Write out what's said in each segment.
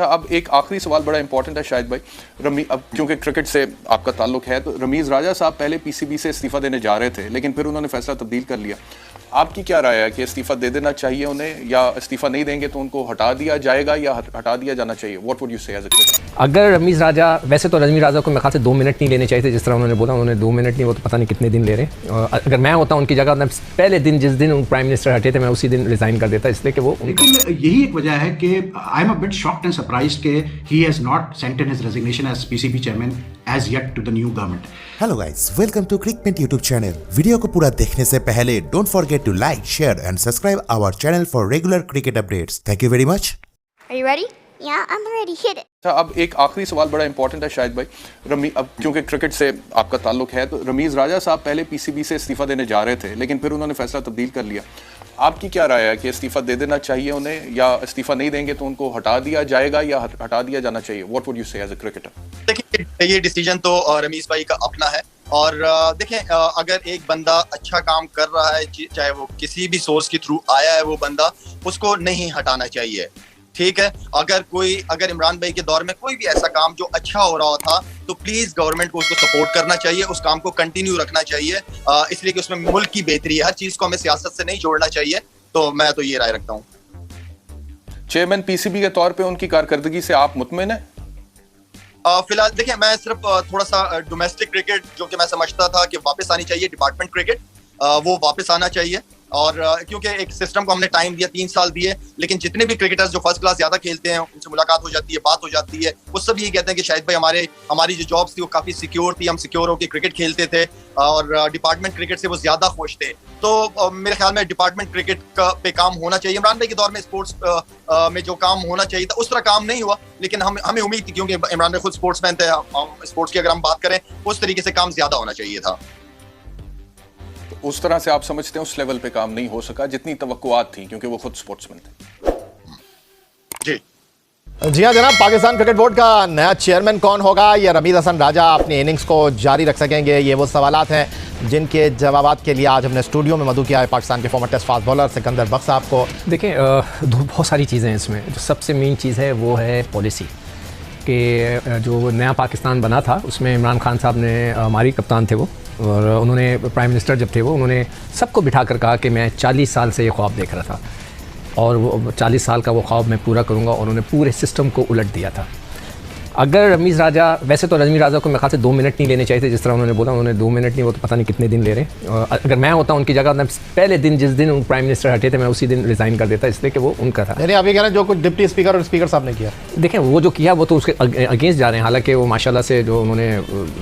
अब एक आखिरी सवाल बड़ा इंपॉर्टेंट है शाहिद भाई। अब क्योंकि क्रिकेट से आपका ताल्लुक है, तो रमीज़ राजा साहब पहले पीसीबी से इस्तीफा देने जा रहे थे, लेकिन फिर उन्होंने फैसला तब्दील कर लिया। आपकी क्या राय है कि इस्तीफा दे देना चाहिए उन्हें, या इस्तीफा नहीं देंगे तो उनको हटा दिया जाएगा या हटा दिया जाना चाहिए? व्हाट वुड यू से एज अ क्रिकेटर? अगर रमीज़ राजा, वैसे तो रमीज़ राजा को मेरे ख्याल से 2 मिनट नहीं लेने चाहिए थे, जिस तरह उन्होंने बोला, उन्होंने 2 मिनट नहीं, वो तो पता नहीं कितने दिन ले रहे हैं। अगर मैं होता उनकी जगह, मैं पहले दिन जिस दिन प्राइम मिनिस्टर हटे थे, मैं उसी दिन रिजाइन कर देता, इसलिए कि वो। लेकिन यही एक वजह है कि I am a bit shocked and surprised कि he has not sent in his resignation as PCB chairman as yet to the new government. Hello guys, welcome to Crickment YouTube channel. Video को पूरा देखने से पहले don't forget to like, share and subscribe our channel for regular cricket updates. Thank you very much. Are you ready? Yeah, I'm ready. Hit it. अब एक आखिरी सवाल बड़ा इंपॉर्टेंट है शाहिद भाई। अब क्योंकि क्रिकेट से आपका ताल्लुक है, तो रमीज़ राजा साहब पहले पीसीबी से इस्तीफा देने जा रहे थे, लेकिन फिर उन्होंने फैसला तब्दील कर लिया। आपकी क्या राय है कि इस्तीफा दे देना चाहिए उन्हें, या इस्तीफा नहीं देंगे तो उनको हटा दिया जाएगा या हटा दिया जाना चाहिए? व्हाट वुड यू से एज अ क्रिकेटर? देखिए, ये डिसीजन तो रमीज भाई का अपना है, और देखें, अगर एक बंदा अच्छा काम कर रहा है, चाहे वो किसी भी सोर्स के थ्रू आया है, वो बंदा, उसको नहीं हटाना चाहिए। ठीक है, अगर इमरान भाई के दौर में कोई भी ऐसा काम जो अच्छा हो रहा था, तो प्लीज गवर्नमेंट को उसको सपोर्ट करना चाहिए, उस काम को कंटिन्यू रखना चाहिए, इसलिए कि उसमें मुल्क की बेहतरी है। हर चीज को हमें सियासत से नहीं जोड़ना चाहिए। तो मैं तो ये राय रखता हूँ। चेयरमैन पीसीबी के तौर पे उनकी कारकर्दगी से आप मुतमिन हैं? फिलहाल देखिए, मैं सिर्फ थोड़ा सा डोमेस्टिक क्रिकेट, जो कि मैं समझता था कि वापस आनी चाहिए, डिपार्टमेंट क्रिकेट, वो वापस आना चाहिए। और क्योंकि एक सिस्टम को हमने टाइम दिया, 3 साल दिए, लेकिन जितने भी क्रिकेटर्स जो फर्स्ट क्लास ज्यादा खेलते हैं, उनसे मुलाकात हो जाती है, बात हो जाती है, वो सब यही कहते हैं कि शाहिद भाई, हमारी जो जॉब्स थी वो काफी सिक्योर थी, हम सिक्योर होकर क्रिकेट खेलते थे, और डिपार्टमेंट क्रिकेट से वो ज्यादा खुश थे। तो मेरे ख्याल में डिपार्टमेंट क्रिकेट पे काम होना चाहिए। इमरान भाई के दौर में स्पोर्ट्स में जो काम होना चाहिए था, उस तरह काम नहीं हुआ, लेकिन हमें उम्मीद थी, क्योंकि इमरान भाई खुद स्पोर्ट्समैन थे, स्पोर्ट्स की अगर हम बात करें, उस तरीके से काम ज्यादा होना चाहिए था। उस तरह से आप समझते हैं उस लेवल पे काम नहीं हो सका जितनी तवक्कुआत थी, क्योंकि वो खुद स्पोर्ट्समैन थे? जी हाँ जनाब, पाकिस्तान क्रिकेट बोर्ड का नया चेयरमैन कौन होगा, या रमीज़ हसन राजा अपनी इनिंग्स को जारी रख सकेंगे? ये वो सवालात हैं जिनके जवाबात के लिए आज हमने स्टूडियो में मदऊ किया है पाकिस्तान के former test fast bowler Sikandar Bakht साहब को। देखें, बहुत सारी चीज़ें हैं इसमें। जो सबसे मेन चीज़ है वो है पॉलिसी, कि जो नया पाकिस्तान बना था उसमें इमरान खान साहब ने, हमारी कप्तान थे वो, और उन्होंने प्राइम मिनिस्टर जब थे वो, उन्होंने सबको बिठा कर कहा कि मैं 40 साल से ये ख्वाब देख रहा था, और वो 40 साल का वो ख्वाब मैं पूरा करूँगा, और उन्होंने पूरे सिस्टम को उलट दिया था। अगर रमीज़ राजा, वैसे तो रमीज़ राजा को मेरे ख्याल से 2 मिनट नहीं लेने चाहिए थे, जिस तरह उन्होंने बोला, उन्होंने 2 मिनट नहीं, वो तो पता नहीं कितने दिन ले रहे हैं। अगर मैं होता उनकी जगह, मैं पहले दिन जिस दिन प्राइम मिनिस्टर हटे थे, मैं उसी दिन रिज़ाइन कर देता, इसलिए कि वो उनका था। यानी अभी कह रहे हैं जो कुछ डिप्टी स्पीकर और स्पीकर साहब ने किया, देखें वो जो किया वो तो उसके अगेंस्ट जा रहे हैं। हालांकि वो माशाल्लाह से जो उन्होंने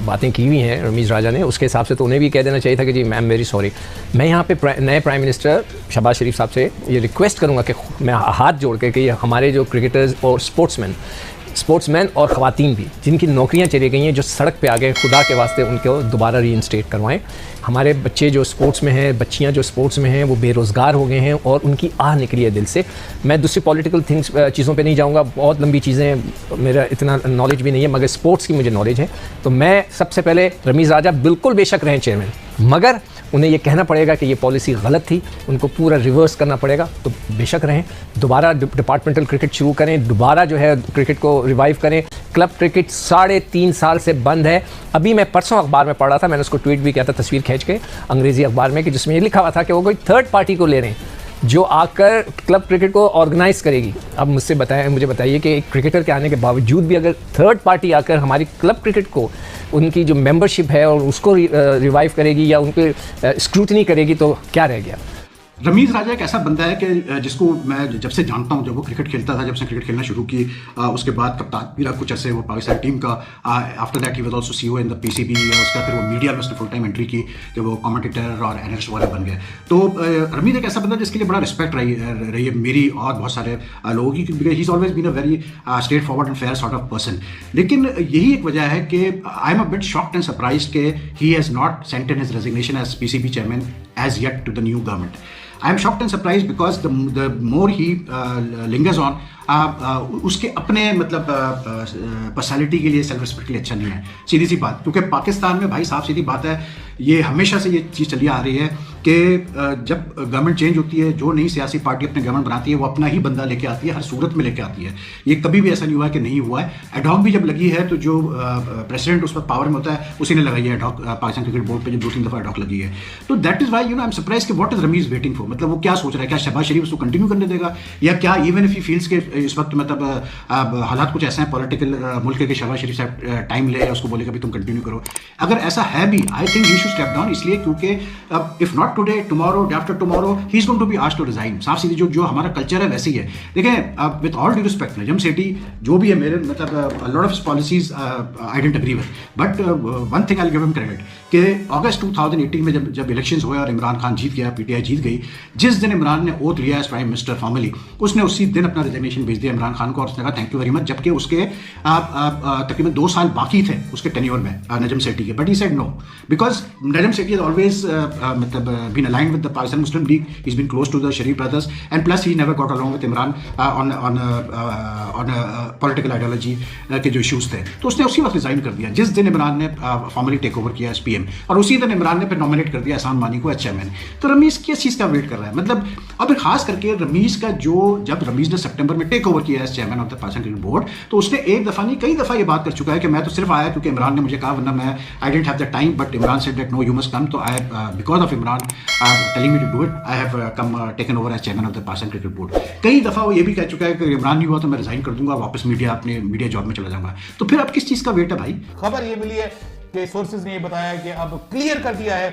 बातें की हुई हैं रमीज़ राजा ने, उसके हिसाब से तो उन्हें भी कह देना चाहिए था कि जी आई एम वेरी सॉरी। मैं यहाँ पे नए प्राइम मिनिस्टर शहबाज शरीफ साहब से ये रिक्वेस्ट करूँगा कि मैं हाथ जोड़ के कि हमारे जो क्रिकेटर्स और स्पोर्ट्समैन और ख़वातीन भी जिनकी नौकरियां चली गई हैं, जो सड़क पे आ गए, खुदा के वास्ते उनको दोबारा रीइंस्टेट करवाएं। हमारे बच्चे जो स्पोर्ट्स में हैं, बच्चियां जो स्पोर्ट्स में हैं, वो बेरोज़गार हो गए हैं और उनकी आह निकली है दिल से। मैं दूसरी पॉलिटिकल चीज़ों पे नहीं जाऊंगा, बहुत लंबी चीज़ें, मेरा इतना नॉलेज भी नहीं है, मगर स्पोर्ट्स की मुझे नॉलेज है। तो मैं सबसे पहले, रमीज़ राजा बिल्कुल बेशक रहें चेयरमैन, मगर उन्हें ये कहना पड़ेगा कि ये पॉलिसी गलत थी, उनको पूरा रिवर्स करना पड़ेगा। तो बेशक रहें, दोबारा डिपार्टमेंटल क्रिकेट शुरू करें, दोबारा जो है क्रिकेट को रिवाइव करें। क्लब क्रिकेट 3.5 साल से बंद है। अभी मैं परसों अखबार में पढ़ रहा था, मैंने उसको ट्वीट भी किया था, तस्वीर खींच के, अंग्रेज़ी अखबार में, कि जिसमें ये लिखा हुआ था कि वो कोई थर्ड पार्टी को ले रहे हैं जो आकर क्लब क्रिकेट को ऑर्गेनाइज़ करेगी। अब मुझे बताइए कि एक क्रिकेटर के आने के बावजूद भी अगर थर्ड पार्टी आकर हमारी क्लब क्रिकेट को, उनकी जो मेंबरशिप है और उसको रिवाइव करेगी या उनके स्क्रूटनी करेगी, तो क्या रह गया? रमीज़ राजा एक ऐसा बंदा है कि जिसको मैं जब से जानता हूँ, जब वो क्रिकेट खेलता था, जब से क्रिकेट खेलना शुरू की, उसके बाद कप्तान भी रहा कुछ ऐसे वो पाकिस्तान टीम का। After that he was also CEO in the PCB. उसका फिर वो मीडिया में उसने फुल टाइम एंट्री की, जब वो कमेंटेटर और एनालिस्ट वाले बन गए। तो रमीज़ एक ऐसा बंदा जिसके लिए बड़ा रिस्पेक्ट रही है मेरी और बहुत सारे लोगों की, क्योंकि he is always been a very straightforward and fair sort of person. लेकिन यही एक वजह है कि I am a bit shocked and surprised कि he has not sent in his resignation as PCB chairman as yet to the new government. I am shocked and surprised because the more he lingers on, उसके अपने मतलब personality के लिए, self respect के लिए अच्छा नहीं है, सीधी सी बात। क्योंकि पाकिस्तान में भाई साहब, सीधी बात है, ये हमेशा से ये चीज़ चली आ रही है कि जब गवर्नमेंट चेंज होती है, जो नई सियासी पार्टी अपने गवर्नमेंट बनाती है वो अपना ही बंदा लेके आती है, हर सूरत में लेके आती है। ये कभी भी ऐसा नहीं हुआ है कि नहीं हुआ है। एडॉक भी जब लगी है तो जो प्रेसिडेंट उस पर पावर में होता है उसी ने लगाई है एडॉक, पाकिस्तान क्रिकेट बोर्ड पे जब 2-3 दफा एडॉक लगी है। तो that is why I am surprise कि what is Ramiz waiting for, मतलब वो क्या सोच रहा है, क्या शहबाज शरीफ उसको कंटिन्यू करने देगा, या क्या इवन इफ ही फील्स के इस वक्त मतलब हालात कुछ ऐसे हैं पॉलिटिकल मुल्क के शहबाज शरीफ साहब टाइम ले, उसको बोलेगा भी तुम कंटिन्यू करो। अगर ऐसा है भी, I think he should step down, इसलिए क्योंकि if not today, tomorrow, day after tomorrow he is going to be asked to resign. साफ सीधी जो हमारा कल्चर है वैसे ही है। देखें, with all due respect, Najam Sethi जो भी है मेरे मतलब lot of his policies I don't agree with, but one thing I will give him credit कि अगस्त 2018 में जब इलेक्शंस हुए और इमरान खान जीत गया, पीटीआई जीत गई, जिस दिन इमरान ने ओथ लिया एज प्राइम मिनिस्टर फॉर्मली, उसने उसी दिन अपना रिजिग्नेशन भेज दिया इमरान खान को और उसने कहा थैंक यू वेरी मच, जबकि उसके तकरीबन 2 साल बाकी थे उसके टेन्योर में नजम सेठी के, but he said no because Najam Sethi has always मतलब been aligned with the Pakistan Muslim League, he is been close to the Sharif brothers and plus he never got along with Imran on political ideology के जो इशूज थे। तो उसने उसी वक्त रिजाइन कर दिया जिस दिन इमरान ने फॉर्मली टेक ओवर किया एज पीएम, और उसी दिन इमरान ने फिर नॉमिनेट कर दिया एहसान मानी को एज चेयरमैन। तो रमीज किस चीज़ का वेट कर रहा है, मतलब अब खास करके रमीज का जब रमीज ने सितंबर में टेक ओवर किया as chairman of the Pakistan cricket board, तो उसने एक दफा नहीं कई दफा ये बात कर चुका है कि मैं तो सिर्फ आया क्योंकि इमरान ने मुझे कहा, वरना मैं I didn't have the time, but Imran said that no you must come, तो I because of Imran telling me to do it, I have come taken over as chairman of the Pakistan cricket board. कई दफा वो ये भी कह चुका है कि इमरान नहीं हुआ तो मैं रिजाइन कर दूंगा, वापस अपने मीडिया जॉब में चला जाऊंगा। तो फिर अब किस चीज़ का वेट है भाई? खबर ये मिली है कि सोर्सेज ने ये बताया कि अब क्लियर कर दिया है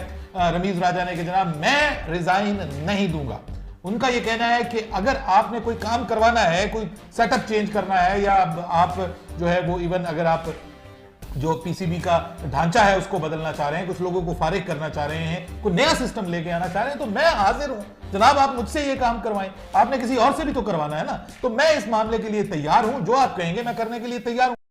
रमीज राजा ने कि जनाब मैं रिजाइन नहीं दूंगा। उनका ये कहना है कि अगर आपने कोई काम करवाना है, कोई सेटअप चेंज करना है, या आप जो है वो इवन अगर आप जो पीसीबी का ढांचा है उसको बदलना चाह रहे हैं, कुछ लोगों को फारिग करना चाह रहे हैं, कोई नया सिस्टम लेके आना चाह रहे हैं, तो मैं हाजिर हूं जनाब, आप मुझसे ये काम करवाएं। आपने किसी और से भी तो करवाना है ना, तो मैं इस मामले के लिए तैयार हूं, जो आप कहेंगे मैं करने के लिए तैयार हूं।